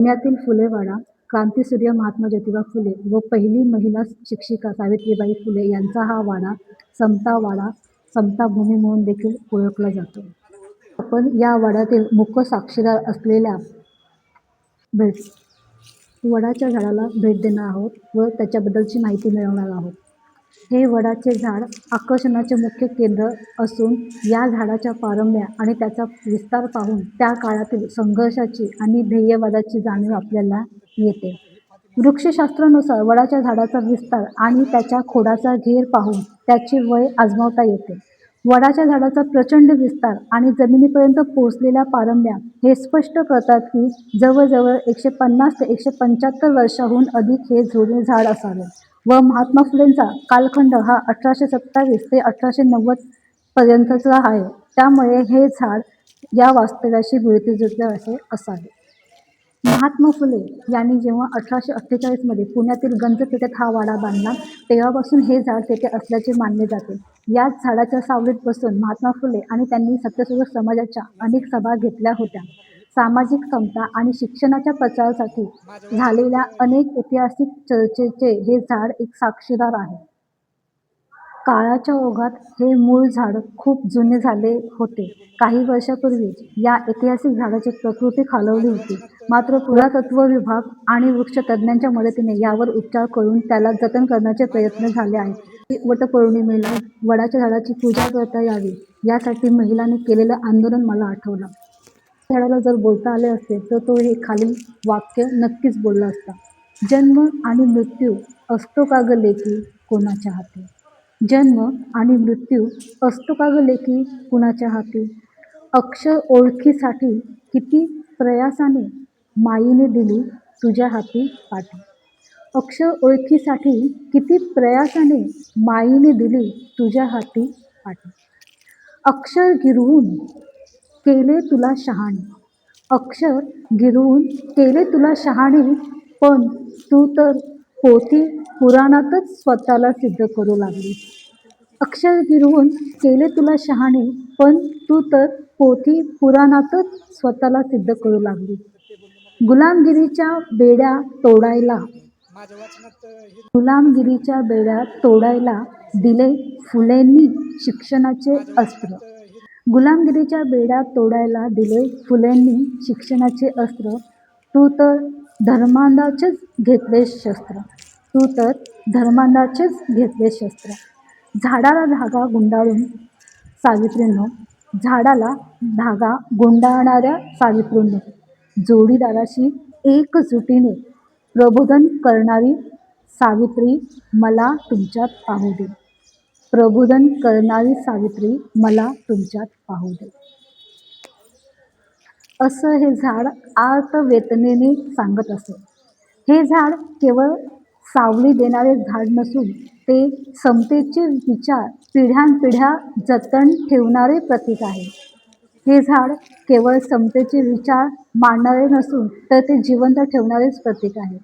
पुण्यातील फुलेवाडा, क्रांतीसूर्य महात्मा ज्योतिबा फुले व पहिली महिला शिक्षिका सावित्रीबाई फुले यांचा हा वाडा समता वाडा, समता भूमी म्हणून देखील ओळखला जातो. आपण या वाड्यातील मुख्य साक्षीदार असलेल्या भेट वडाच्या झाडाला भेट देणार आहोत व त्याच्याबद्दलची माहिती मिळवणार आहोत. हे वडाचे झाड आकर्षणाचे मुख्य केंद्र असून या झाडाच्या पारंब्या आणि त्याचा विस्तार पाहून त्या काळातील संघर्षाची आणि ध्येयवादाची जाणीव आपल्याला येते. वृक्षशास्त्रानुसार वडाच्या झाडाचा विस्तार आणि त्याच्या खोडाचा घेर पाहून त्याची वय आजमावता येते. वडाच्या झाडाचा प्रचंड विस्तार आणि जमिनीपर्यंत पोहोचलेल्या पारंब्या हे स्पष्ट करतात की जवळजवळ 150 ते 175 वर्षांहून अधिक हे जुने झाड असावे व महात्मा फुलेंचा कालखंड हा 1827 ते 1890 पर्यंतचा आहे. त्यामुळे हे झाड या वास्तव्याशी जुळते जुळते असे असावे. महात्मा फुले यांनी जेव्हा 1848 मध्ये पुण्यातील गंजपेठेत हा वाडा बांधला तेव्हापासून हे झाड तेथे असल्याचे मानले जाते. याच झाडाच्या सावलीत बसून महात्मा फुले आणि त्यांनी सत्यशोधक समाजाच्या अनेक सभा घेतल्या होत्या. सामाजिक समता आणि शिक्षणाच्या प्रचारासाठी झालेल्या अनेक ऐतिहासिक चर्चेचे हे झाड एक साक्षीदार आहे. काळाच्या ओघात हे मूळ झाड खूप जुने झाले होते. काही वर्षापूर्वीच या ऐतिहासिक झाडाची प्रकृती खालावली होती. मात्र पुरातत्व विभाग आणि वृक्षतज्ज्ञांच्या मदतीने यावर उपचार करून त्याला जतन करण्याचे प्रयत्न झाले आहेत. वटपौर्णिमेला वडाच्या झाडाची पूजा करता यावी यासाठी महिलांनी केलेलं आंदोलन मला आठवलं. झाडाला जर बोलता आले असते तर तो हे खालील वाक्य नक्कीच बोलला असता. जन्म आणि मृत्यू असतो का ग लेकी कोणाच्या हाती. जन्म आणि मृत्यू असतो का ग लेकी कुणाच्या हाती. अक्षर ओळखीसाठी किती प्रयासाने माईने दिली तुझ्या हाती पाटी. अक्षर ओळखीसाठी किती प्रयासाने माईने दिली तुझ्या हाती पाटी. अक्षर गिरवून केले तुला शहाणे. अक्षर गिरवून केले तुला शहाणे पण तू तर पोथी पुराणातच स्वतःला सिद्ध करू लागली. अक्षर गिरवून केले तुला शहाणे पण तू तर पोथी पुराणातच स्वतःला सिद्ध करू लागली. गुलामगिरीच्या बेड्या तोडायला गुलामगिरीच्या बेड्या तोडायला दिले फुलेंनी शिक्षणाचे अस्त्र. गुलामगिरीच्या बेड्या तोडायला दिले फुलेंनी शिक्षणाचे अस्त्र. तू तर धर्मांधाचेच घेतले शस्त्र. तू तर धर्मांधाचेच घेतले शस्त्र. झाडाला धागा गुंडाळून सावित्रींनो, झाडाला धागा गुंडाळणाऱ्या सावित्रींनो, जोडीदाराशी एकजुटीने प्रबोधन करणारी सावित्री मला तुमच्यात पाहू दे. प्रबोधन करणारी सावित्री मला तुमच्यात पाहू दे. असं हे झाड आर्तवेदनेने सांगत असे. हे झाड केवळ सावली देणारे झाड नसून ते समतेचे विचार पिढ्यानपिढ्या जतन ठेवणारे प्रतीक आहे. हे झाड केवळ समतेचे विचार मांडणारे नसून तर ते जिवंत ठेवणारेच प्रतीक आहे.